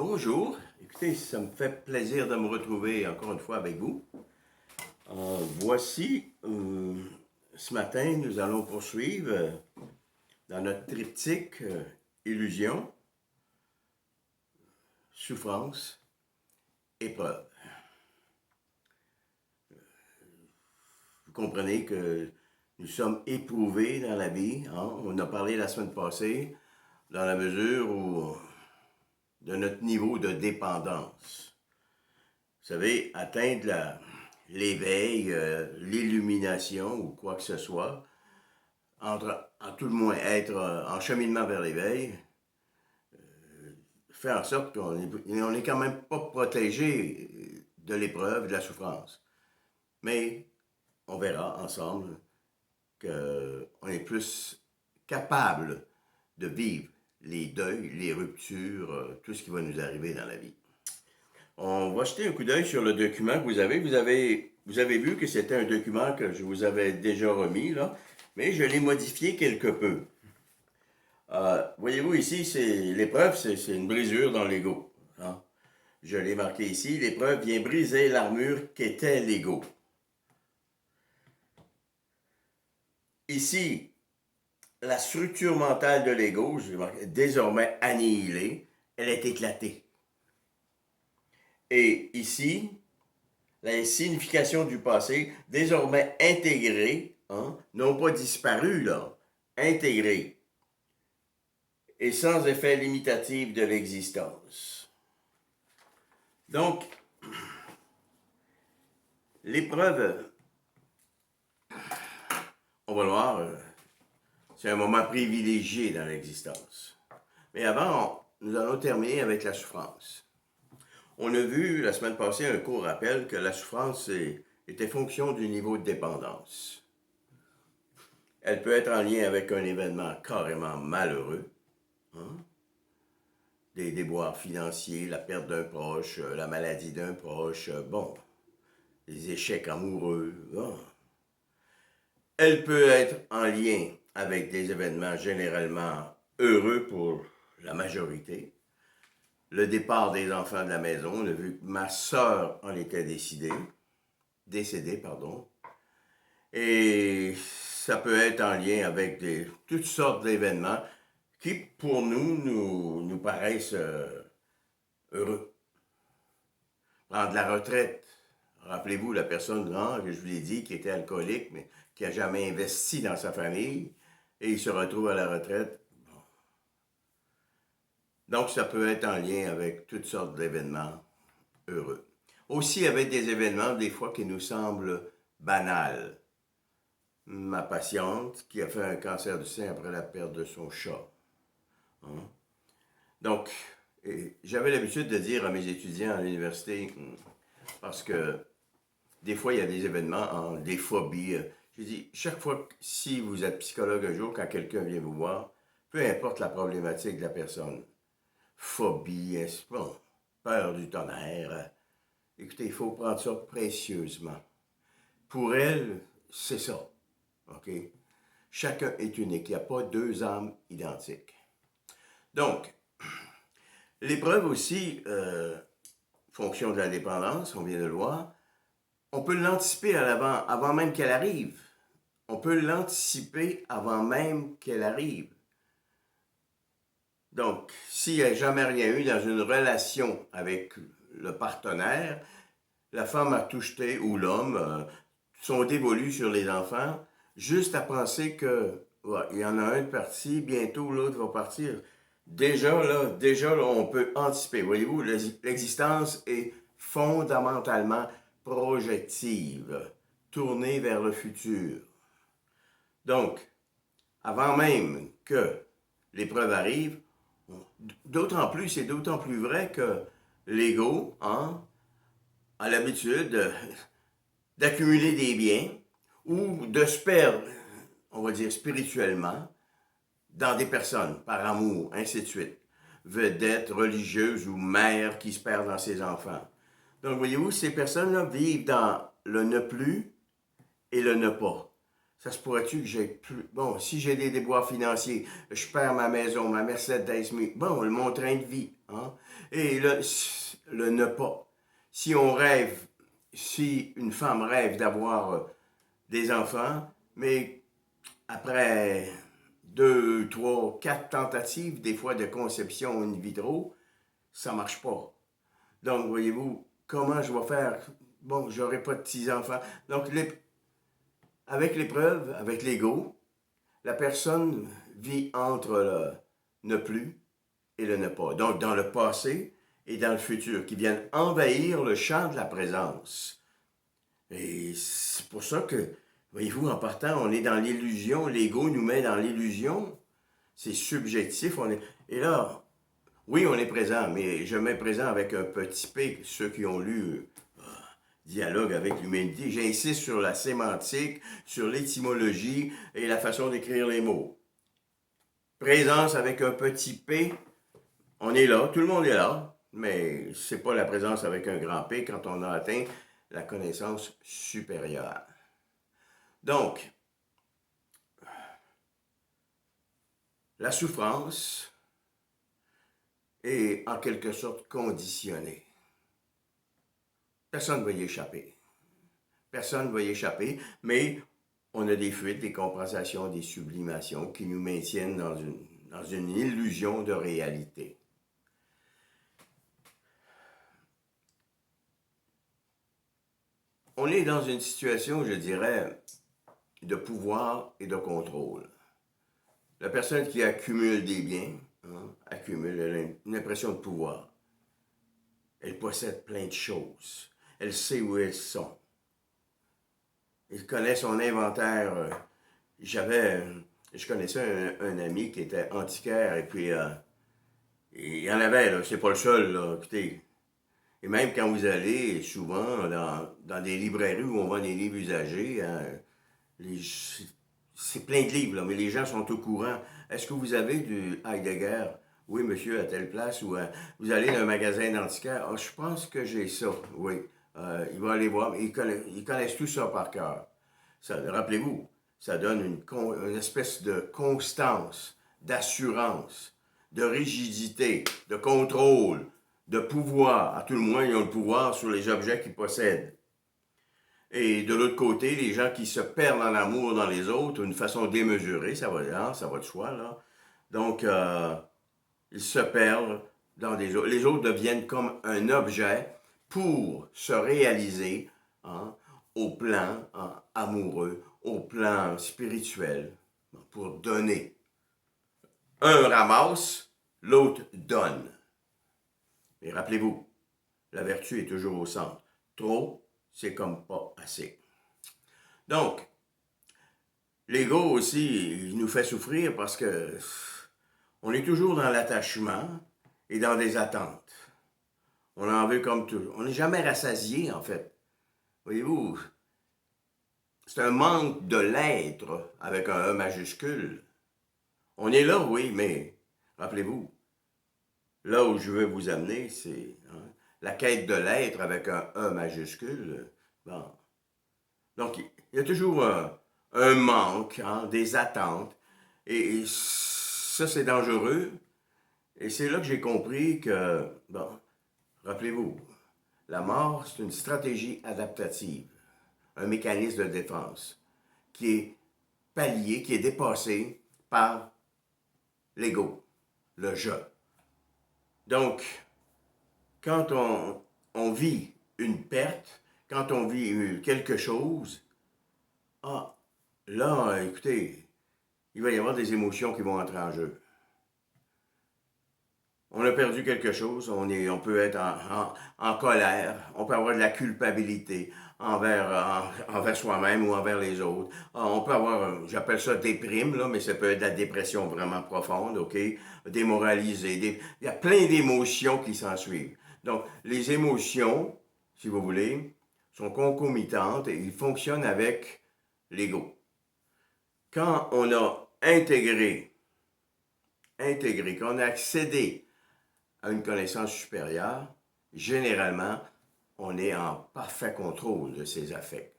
Bonjour, écoutez, ça me fait plaisir de me retrouver encore une fois avec vous. Voici, ce matin, nous allons poursuivre dans notre triptyque illusion, souffrance, épreuve. Vous comprenez que nous sommes éprouvés dans la vie, hein? On a parlé la semaine passée, dans la mesure où de notre niveau de dépendance. Vous savez, atteindre l'éveil, l'illumination ou quoi que ce soit, en tout le moins être en cheminement vers l'éveil, fait en sorte qu'on est quand même pas protégé de l'épreuve, de la souffrance. Mais on verra ensemble qu'on est plus capable de vivre les deuils, les ruptures, tout ce qui va nous arriver dans la vie. On va jeter un coup d'œil sur le document que vous avez. Vous avez vu que c'était un document que je vous avais déjà remis, là, mais je l'ai modifié quelque peu. Voyez-vous ici, l'épreuve, c'est une brisure dans l'ego. Hein? Je l'ai marqué ici, l'épreuve vient briser l'armure qu'était l'ego. Ici, la structure mentale de l'ego, je l'ai marqué, désormais annihilée, elle est éclatée. Et ici, la signification du passé, désormais intégrée, hein, non pas disparue, là, intégrée, et sans effet limitatif de l'existence. Donc, l'épreuve, on va le voir, c'est un moment privilégié dans l'existence. Mais avant, nous allons terminer avec la souffrance. On a vu la semaine passée un court rappel que la souffrance était fonction du niveau de dépendance. Elle peut être en lien avec un événement carrément malheureux, hein? Des déboires financiers, la perte d'un proche, la maladie d'un proche, des échecs amoureux. Hein? Elle peut être en lien avec des événements généralement heureux pour la majorité. Le départ des enfants de la maison, on a vu que ma sœur en était décédée, pardon. Et ça peut être en lien avec toutes sortes d'événements qui, pour nous paraissent heureux. Prendre la retraite. Rappelez-vous la personne que je vous ai dit qui était alcoolique, mais qui n'a jamais investi dans sa famille, et il se retrouve à la retraite. Bon. Donc, ça peut être en lien avec toutes sortes d'événements heureux. Aussi avec des événements, des fois, qui nous semblent banals. Ma patiente qui a fait un cancer du sein après la perte de son chat. Hein? Donc, j'avais l'habitude de dire à mes étudiants à l'université, parce que des fois, il y a des événements, des phobies. J'ai dit, chaque fois, si vous êtes psychologue un jour, quand quelqu'un vient vous voir, peu importe la problématique de la personne, phobie, peur du tonnerre, écoutez, il faut prendre ça précieusement. Pour elle, c'est ça. OK? Chacun est unique. Il n'y a pas deux âmes identiques. Donc, l'épreuve aussi, fonction de la dépendance, on vient de le voir, on peut l'anticiper à l'avant, avant même qu'elle arrive. On peut l'anticiper avant même qu'elle arrive. Donc, s'il n'y a jamais rien eu dans une relation avec le partenaire, la femme a tout jeté, ou l'homme, sont dévolus sur les enfants, juste à penser que il y en a un de parti, bientôt l'autre va partir. Déjà là, on peut anticiper. Voyez-vous, l'existence est fondamentalement projective, tournée vers le futur. Donc, avant même que l'épreuve arrive, c'est d'autant plus vrai que l'ego, a l'habitude d'accumuler des biens ou de se perdre, on va dire spirituellement, dans des personnes, par amour, ainsi de suite. Vedettes religieuses ou mères qui se perdent dans ses enfants. Donc, voyez-vous, ces personnes-là vivent dans le ne plus et le ne pas. Ça se pourrait-tu que j'ai plus... Bon, si j'ai des déboires financiers, je perds ma maison, ma Mercedes, bon, mon train de vie, hein? Et le ne pas. Si on rêve, si une femme rêve d'avoir des enfants, mais après deux, trois, quatre tentatives, des fois de conception in vitro, ça marche pas. Donc, voyez-vous, comment je vais faire? Bon, j'aurai pas de petits-enfants. Donc, avec l'épreuve, avec l'ego, la personne vit entre le ne plus et le ne pas. Donc, dans le passé et dans le futur, qui viennent envahir le champ de la présence. Et c'est pour ça que, voyez-vous, en partant, on est dans l'illusion, l'ego nous met dans l'illusion. C'est subjectif. Et là, oui, on est présent, mais je mets présent avec un petit p, ceux qui ont lu Dialogue avec l'humanité. J'insiste sur la sémantique, sur l'étymologie et la façon d'écrire les mots. Présence avec un petit p, on est là, tout le monde est là, mais c'est pas la présence avec un grand P quand on a atteint la connaissance supérieure. Donc, la souffrance est en quelque sorte conditionnée. Personne ne va y échapper. Personne ne va y échapper, mais on a des fuites, des compensations, des sublimations qui nous maintiennent dans une illusion de réalité. On est dans une situation, je dirais, de pouvoir et de contrôle. La personne qui accumule des biens, accumule une impression de pouvoir. Elle possède plein de choses. Elle sait où elles sont. Elle connaît son inventaire. Je connaissais un ami qui était antiquaire et puis il y en avait, là, c'est pas le seul, là, écoutez. Et même quand vous allez, souvent, dans des librairies où on vend des livres usagés, hein, c'est plein de livres, là, mais les gens sont au courant. Est-ce que vous avez du Heidegger? Oui, monsieur, à telle place. Ou vous allez dans un magasin d'antiquaires. Ah, je pense que j'ai ça. Oui. Il va aller voir. Ils connaissent tout ça par cœur. Rappelez-vous, ça donne une espèce de constance, d'assurance, de rigidité, de contrôle, de pouvoir. À tout le moins, ils ont le pouvoir sur les objets qu'ils possèdent. Et de l'autre côté, les gens qui se perdent en amour dans les autres, d'une façon démesurée, ça va de soi, là. Donc, ils se perdent dans des autres. Les autres deviennent comme un objet pour se réaliser, hein, au plan amoureux, au plan spirituel, pour donner. Un ramasse, l'autre donne. Mais rappelez-vous, la vertu est toujours au centre. Trop, c'est comme pas assez. Donc, l'ego aussi, il nous fait souffrir parce que on est toujours dans l'attachement et dans des attentes. On en veut comme tout. On n'est jamais rassasié, en fait. Voyez-vous, c'est un manque de l'être avec un E majuscule. On est là, oui, mais rappelez-vous, là où je veux vous amener, c'est la quête de l'être avec un E majuscule. Bon. Donc, il y a toujours un manque, hein, des attentes. Et ça, c'est dangereux. Et c'est là que j'ai compris que, bon, rappelez-vous, la mort, c'est une stratégie adaptative, un mécanisme de défense qui est pallié, qui est dépassé par l'ego, le je. Donc, quand on vit une perte, quand on vit quelque chose, ah, là, écoutez, il va y avoir des émotions qui vont entrer en jeu. On a perdu quelque chose, on peut être en colère, on peut avoir de la culpabilité envers soi-même ou envers les autres. On peut avoir, j'appelle ça déprime, là, mais ça peut être de la dépression vraiment profonde, OK? Démoralisé. Il y a plein d'émotions qui s'en suivent. Donc, les émotions, si vous voulez, sont concomitantes et ils fonctionnent avec l'ego. Quand on a intégré, quand on a accédé à une connaissance supérieure, généralement, on est en parfait contrôle de ses affects.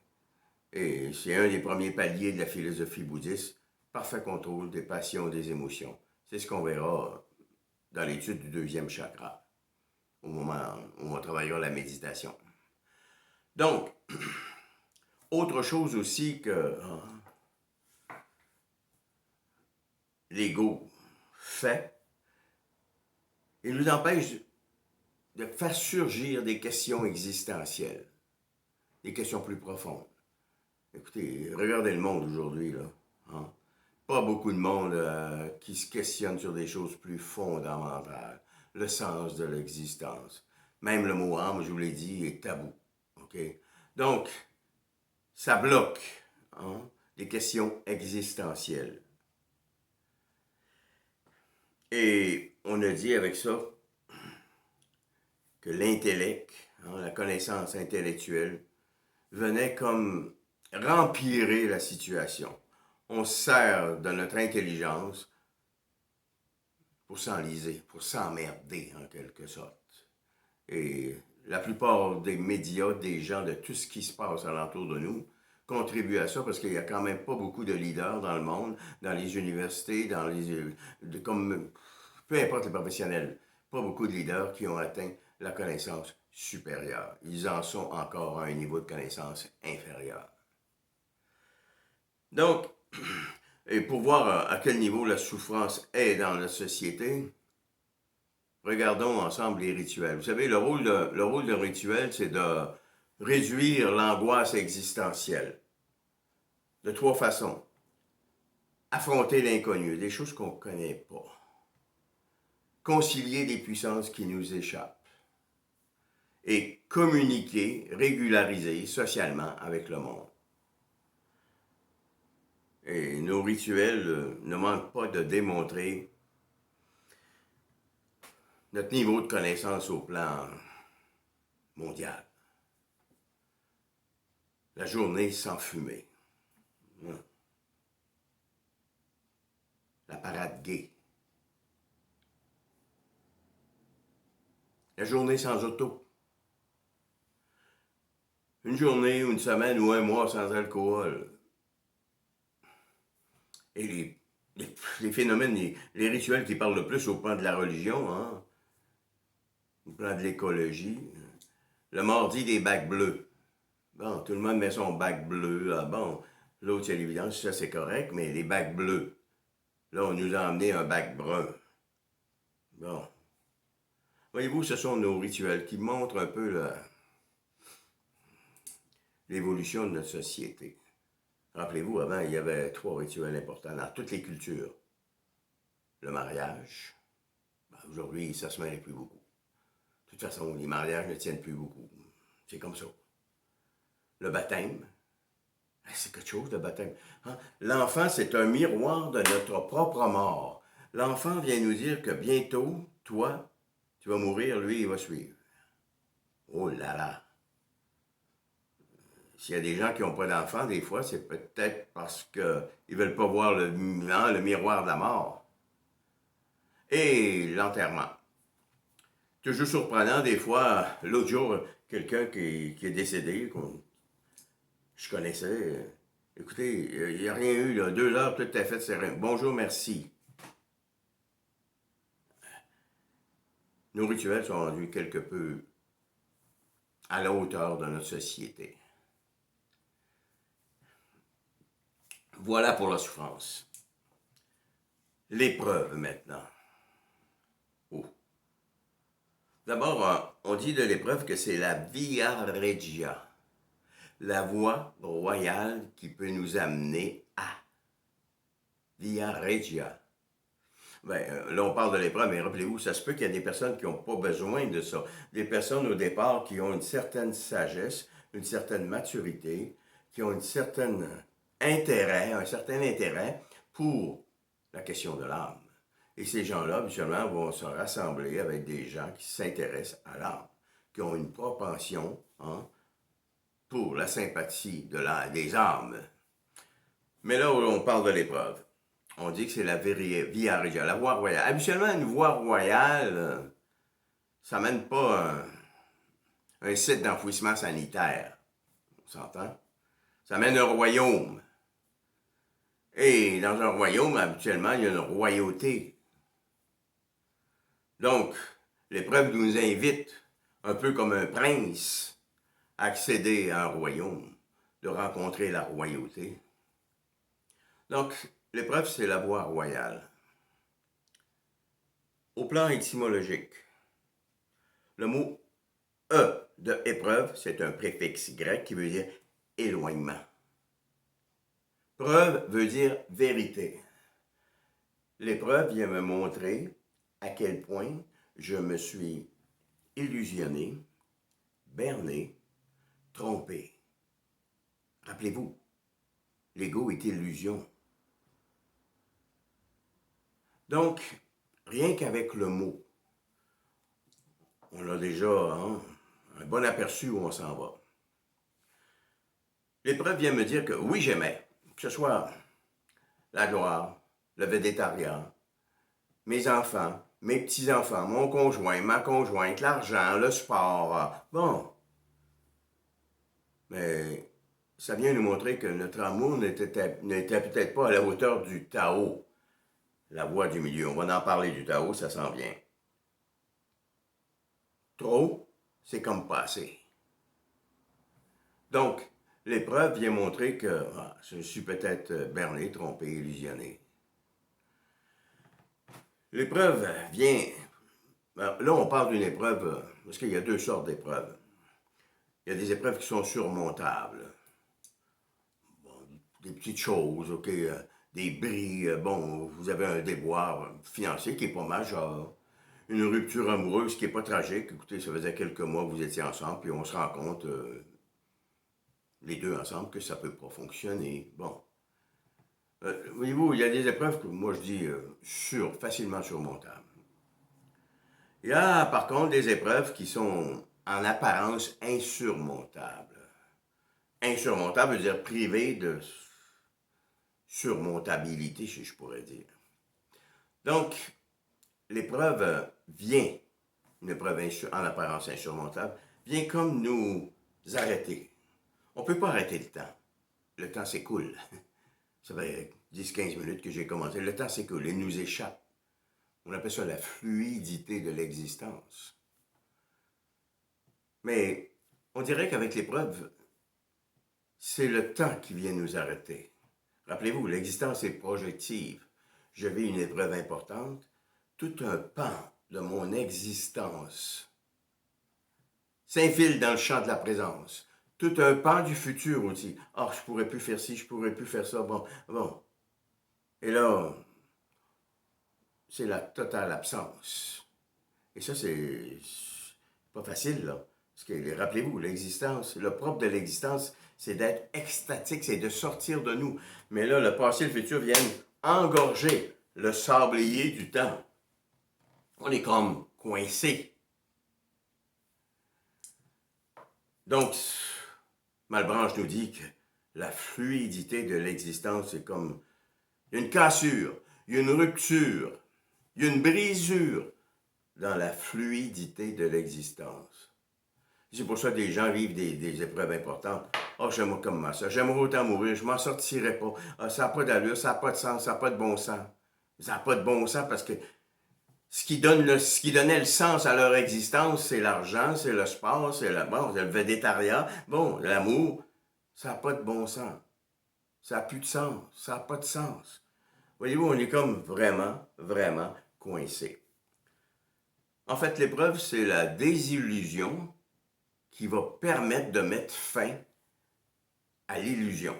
Et c'est un des premiers paliers de la philosophie bouddhiste, parfait contrôle des passions et des émotions. C'est ce qu'on verra dans l'étude du deuxième chakra, au moment où on travaillera la méditation. Donc, autre chose aussi que l'ego fait, il nous empêche de faire surgir des questions existentielles, des questions plus profondes. Écoutez, regardez le monde aujourd'hui, là. Hein? Pas beaucoup de monde qui se questionne sur des choses plus fondamentales, le sens de l'existence. Même le mot âme, je vous l'ai dit, est tabou. Okay? Donc, ça bloque des questions existentielles. Et on a dit avec ça que l'intellect, la connaissance intellectuelle, venait comme rempirer la situation. On se sert de notre intelligence pour s'enliser, pour s'emmerder en quelque sorte. Et la plupart des médias, des gens, de tout ce qui se passe alentour de nous, contribuent à ça parce qu'il n'y a quand même pas beaucoup de leaders dans le monde, dans les universités, comme peu importe les professionnels, pas beaucoup de leaders qui ont atteint la connaissance supérieure. Ils en sont encore à un niveau de connaissance inférieur. Donc, et pour voir à quel niveau la souffrance est dans la société, regardons ensemble les rituels. Vous savez, le rôle d'un rituel, c'est de réduire l'angoisse existentielle de trois façons. Affronter l'inconnu, des choses qu'on ne connaît pas. Concilier des puissances qui nous échappent. Et communiquer, régulariser socialement avec le monde. Et nos rituels ne manquent pas de démontrer notre niveau de connaissance au plan mondial. La journée sans fumée. La parade gay. La journée sans auto. Une journée ou une semaine ou un mois sans alcool. Et les phénomènes, les rituels qui parlent le plus au plan de la religion, au plan de l'écologie. Le mardi des bacs bleus. Bon, tout le monde met son bac bleu. Ah bon, l'autre, c'est l'évidence, ça c'est correct, mais les bacs bleus. Là, on nous a emmené un bac brun. Bon. Voyez-vous, ce sont nos rituels qui montrent un peu l'évolution de notre société. Rappelez-vous, avant, il y avait 3 rituels importants dans toutes les cultures. Le mariage. Aujourd'hui, ça se mêle plus beaucoup. De toute façon, les mariages ne tiennent plus beaucoup. C'est comme ça. Le baptême. C'est quelque chose, le baptême. L'enfant, c'est un miroir de notre propre mort. L'enfant vient nous dire que bientôt, toi, tu vas mourir, lui, il va suivre. Oh là là! S'il y a des gens qui n'ont pas d'enfants, des fois, c'est peut-être parce qu'ils ne veulent pas voir le miroir de la mort. Et l'enterrement. Toujours surprenant, des fois, l'autre jour, quelqu'un qui est décédé, je connaissais, écoutez, il n'y a rien eu, là, 2 heures, tout à fait, c'est rien. Bonjour, merci. Nos rituels sont rendus quelque peu à la hauteur de notre société. Voilà pour la souffrance. L'épreuve maintenant. Oh. D'abord, on dit de l'épreuve que c'est la via regia, la voie royale qui peut nous amener à. Via regia. Là, on parle de l'épreuve, mais rappelez-vous, ça se peut qu'il y a des personnes qui n'ont pas besoin de ça. Des personnes, au départ, qui ont une certaine sagesse, une certaine maturité, qui ont un certain intérêt pour la question de l'âme. Et ces gens-là, habituellement, vont se rassembler avec des gens qui s'intéressent à l'âme, qui ont une propension pour la sympathie des âmes. Mais là, on parle de l'épreuve. On dit que c'est la via regia, la voie royale. Habituellement, une voie royale, ça mène pas un site d'enfouissement sanitaire. On s'entend? Ça mène un royaume. Et dans un royaume, habituellement, il y a une royauté. Donc, l'épreuve nous invite, un peu comme un prince, à accéder à un royaume, de rencontrer la royauté. Donc, l'épreuve, c'est la voie royale. Au plan étymologique, le mot « de épreuve, c'est un préfixe grec qui veut dire éloignement. Preuve veut dire vérité. L'épreuve vient me montrer à quel point je me suis illusionné, berné, trompé. Rappelez-vous, l'ego est illusion. Donc, rien qu'avec le mot, on a déjà un bon aperçu où on s'en va. L'épreuve vient me dire que oui, j'aimais, que ce soit la gloire, le végétariat, mes enfants, mes petits-enfants, mon conjoint, ma conjointe, l'argent, le sport. Bon. Mais ça vient nous montrer que notre amour n'était peut-être pas à la hauteur du Tao, la voie du milieu. On va en parler du Tao, ça s'en vient. Trop, c'est comme pas assez. Donc, l'épreuve vient montrer que je suis peut-être berné, trompé, illusionné. L'épreuve vient... Là, on parle d'une épreuve, parce qu'il y a deux sortes d'épreuves. Il y a des épreuves qui sont surmontables. Bon, des petites choses, OK, des bris, bon, vous avez un déboire financier qui n'est pas majeur. Une rupture amoureuse qui n'est pas tragique. Écoutez, ça faisait quelques mois que vous étiez ensemble, puis on se rend compte, les deux ensemble, que ça ne peut pas fonctionner. Bon. Voyez-vous, il y a des épreuves que moi je dis facilement surmontables. Il y a par contre des épreuves qui sont en apparence insurmontables. Insurmontable veut dire privé de surmontabilité, si je pourrais dire. Donc, l'épreuve vient, une épreuve en apparence insurmontable, vient comme nous arrêter. On ne peut pas arrêter le temps. Le temps s'écoule. Ça fait 10-15 minutes que j'ai commencé. Le temps s'écoule, il nous échappe. On appelle ça la fluidité de l'existence. Mais on dirait qu'avec l'épreuve, c'est le temps qui vient nous arrêter. Rappelez-vous, l'existence est projective. Je vis une épreuve importante. Tout un pan de mon existence s'infile dans le champ de la présence. Tout un pan du futur aussi. Ah, je pourrais plus faire ci, je pourrais plus faire ça. Bon. Et là, c'est la totale absence. Et ça, c'est pas facile, là. Parce que, rappelez-vous, l'existence, le propre de l'existence, c'est d'être extatique, c'est de sortir de nous. Mais là, le passé et le futur viennent engorger le sablier du temps. On est comme coincé. Donc, Malebranche nous dit que la fluidité de l'existence, c'est comme une cassure, il y a une rupture, il y a une brisure dans la fluidité de l'existence. C'est pour ça que des gens vivent des épreuves importantes. Ah, j'aimerais comme ça, j'aimerais autant mourir, je m'en sortirais pas. Ah, ça n'a pas d'allure, ça n'a pas de sens, ça n'a pas de bon sens. Ça n'a pas de bon sens parce que ce qui donnait le sens à leur existence, c'est l'argent, c'est le sport, c'est le végétariat, bon, l'amour. Ça n'a pas de bon sens. Ça n'a plus de sens. Ça n'a pas de sens. Voyez-vous, on est comme vraiment, vraiment coincé. En fait, l'épreuve, c'est la désillusion qui va permettre de mettre fin à l'illusion.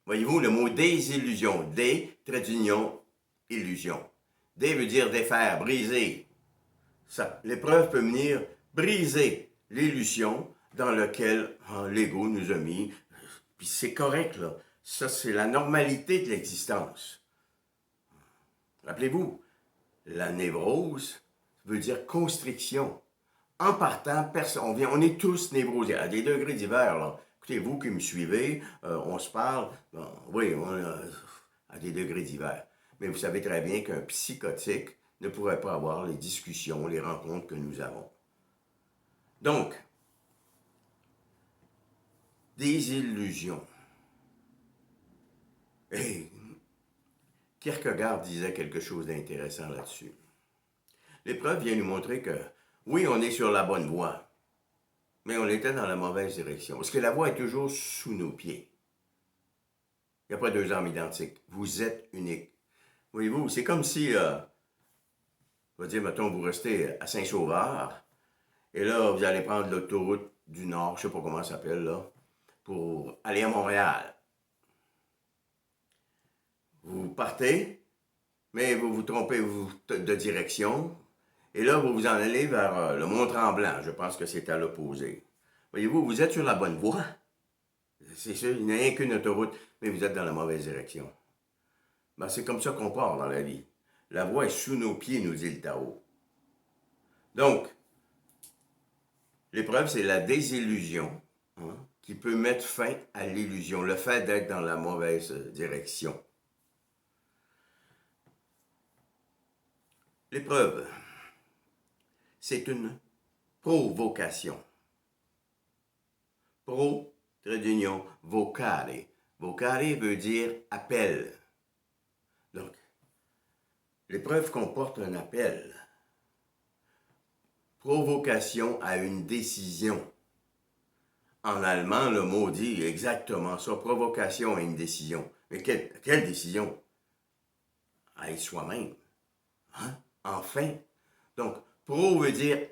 Voyez-vous, le mot désillusion, dé, trait d'union, illusion. Dé veut dire défaire, briser. L'épreuve peut venir briser l'illusion dans laquelle l'ego nous a mis. Puis c'est correct, là. Ça, c'est la normalité de l'existence. Rappelez-vous, la névrose veut dire constriction. En partant, on est tous névrosés, à des degrés divers, là. Écoutez, vous qui me suivez, on se parle, oui, à des degrés divers. Mais vous savez très bien qu'un psychotique ne pourrait pas avoir les discussions, les rencontres que nous avons. Donc, des illusions. Et Kierkegaard disait quelque chose d'intéressant là-dessus. L'épreuve vient nous montrer que, oui, on est sur la bonne voie, mais on était dans la mauvaise direction. Parce que la voie est toujours sous nos pieds. Il n'y a pas deux âmes identiques. Vous êtes unique. Voyez-vous, c'est comme si, on va dire, mettons, vous restez à Saint-Sauveur, et là, vous allez prendre l'autoroute du Nord, je ne sais pas comment ça s'appelle, là, pour aller à Montréal. Vous partez, mais vous vous trompez de direction, et là, vous vous en allez vers le Mont-Tremblant. Je pense que c'est à l'opposé. Voyez-vous, vous êtes sur la bonne voie. C'est sûr, il n'y a rien qu'une autoroute, mais vous êtes dans la mauvaise direction. Ben, c'est comme ça qu'on part dans la vie. La voie est sous nos pieds, nous dit le Tao. Donc, l'épreuve, c'est la désillusion, hein, qui peut mettre fin à l'illusion, le fait d'être dans la mauvaise direction. L'épreuve, c'est une provocation. Pro, trait d'union, vocare. Vocare veut dire appel. Donc, l'épreuve comporte un appel. Provocation à une décision. En allemand, le mot dit exactement ça, provocation à une décision. Mais quelle décision? À être soi-même. Hein? Enfin. Donc, pro veut dire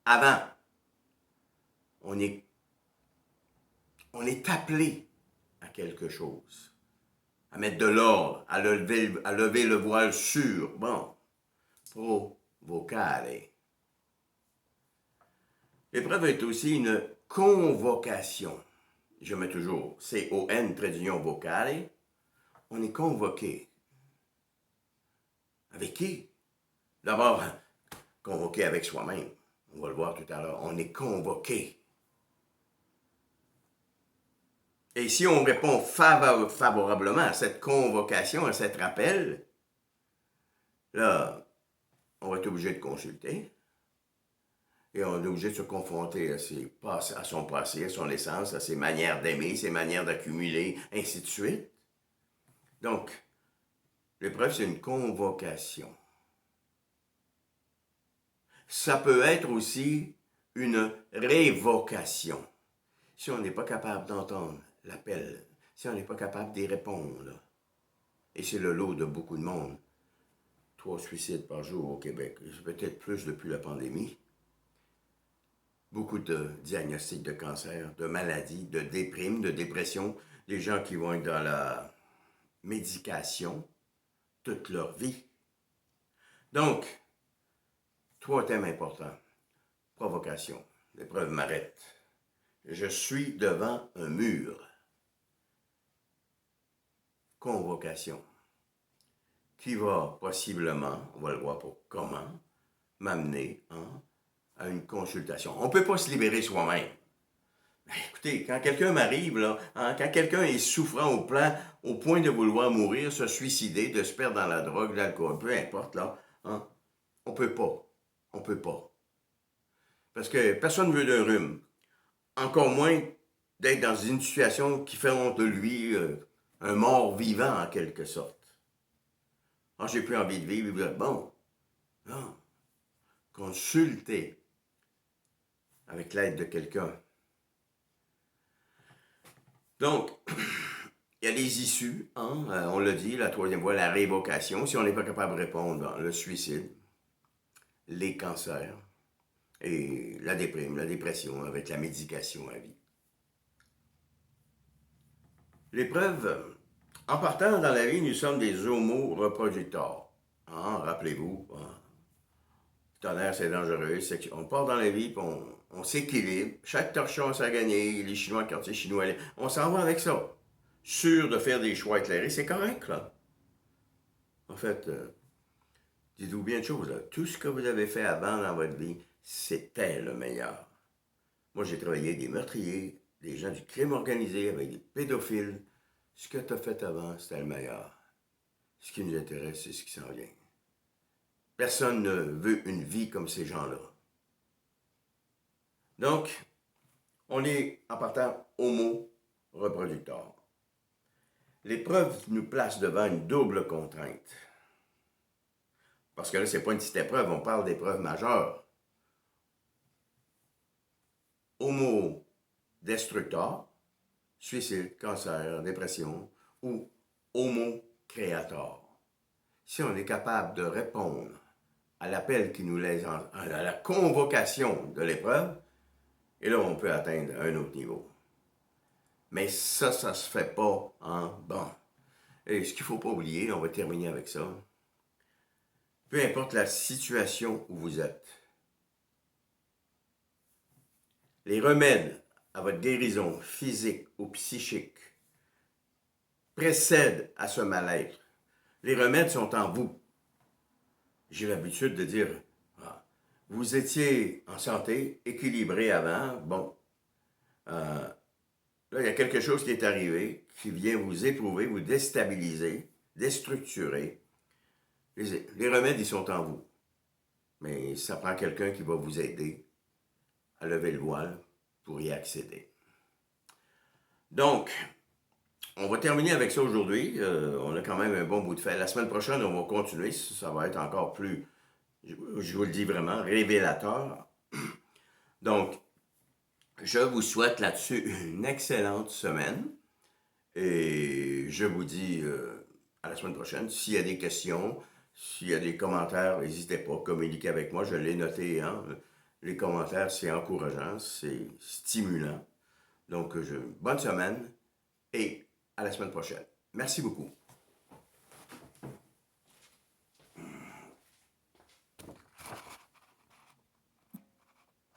avant. On est appelé à quelque chose. À mettre de l'ordre, à lever le voile sur. Bon. Provocare. L'épreuve est aussi une convocation. Je mets toujours C-O-N, trait d'union vocale. On est convoqué. Avec qui? D'abord, convoqué avec soi-même. On va le voir tout à l'heure. On est convoqué. Et si on répond favorablement à cette convocation, à cet rappel, là, on va être obligé de consulter. Et on est obligé de se confronter à son passé, à son essence, à ses manières d'aimer, ses manières d'accumuler, ainsi de suite. Donc, l'épreuve, c'est une convocation. Ça peut être aussi une révocation. Si on n'est pas capable d'entendre l'appel, si on n'est pas capable d'y répondre, et c'est le lot de beaucoup de monde, 3 suicides par jour au Québec, peut-être plus depuis la pandémie, beaucoup de diagnostics de cancer, de maladies, de déprime, de dépression, des gens qui vont être dans la médication toute leur vie. Donc, 3 thèmes importants. Provocation. L'épreuve m'arrête. Je suis devant un mur. Convocation. Qui va possiblement, on va le voir pour comment, m'amener à une consultation. On ne peut pas se libérer soi-même. Écoutez, quand quelqu'un m'arrive, là, quand quelqu'un est souffrant au point de vouloir mourir, se suicider, de se perdre dans la drogue, l'alcool, peu importe, là, on peut pas. On peut pas. Parce que personne ne veut d'un rhume. Encore moins d'être dans une situation qui fait de lui un mort vivant, en quelque sorte. J'ai plus envie de vivre, vous êtes bon. Non. Consultez avec l'aide de quelqu'un. Donc, il y a des issues, on l'a dit, la 3e voie, la révocation, si on n'est pas capable de répondre, le suicide, les cancers et la déprime, la dépression avec la médication à vie. L'épreuve, en partant dans la vie, nous sommes des homo reproducteurs. Rappelez-vous, tonnerre, c'est dangereux. On part dans la vie, puis on s'équilibre. Chaque torchon a gagné, les Chinois, le quartier chinois, on s'en va avec ça. Sûr de faire des choix éclairés, c'est correct, là. En fait, dites-vous bien une chose, là, tout ce que vous avez fait avant dans votre vie, c'était le meilleur. Moi, j'ai travaillé avec des meurtriers, des gens du crime organisé, avec des pédophiles. Ce que tu as fait avant, c'était le meilleur. Ce qui nous intéresse, c'est ce qui s'en vient. Personne ne veut une vie comme ces gens-là. Donc, on est, en partant, homo reproducteur. l'épreuve nous place devant une double contrainte. Parce que là, ce n'est pas une petite épreuve, on parle d'épreuve majeure. Homo destructor, suicide, cancer, dépression, ou homo creator. Si on est capable de répondre à l'appel qui nous laisse, à la convocation de l'épreuve, et là, on peut atteindre un autre niveau. Mais ça se fait pas en bon. Et ce qu'il ne faut pas oublier, on va terminer avec ça. Peu importe la situation où vous êtes, les remèdes à votre guérison physique ou psychique précèdent à ce mal-être. Les remèdes sont en vous. J'ai l'habitude de dire, vous étiez en santé, équilibré avant, bon, là, il y a quelque chose qui est arrivé, qui vient vous éprouver, vous déstabiliser, déstructurer. Les remèdes, ils sont en vous. Mais ça prend quelqu'un qui va vous aider à lever le voile pour y accéder. Donc, on va terminer avec ça aujourd'hui. On a quand même un bon bout de fait. La semaine prochaine, on va continuer. Ça va être encore plus, je vous le dis vraiment, révélateur. Donc, je vous souhaite là-dessus une excellente semaine. Et je vous dis à la semaine prochaine. S'il y a des questions, s'il y a des commentaires, n'hésitez pas, communiquez avec moi. Je l'ai noté, hein. Les commentaires, c'est encourageant, c'est stimulant. Donc, bonne semaine et à la semaine prochaine. Merci beaucoup.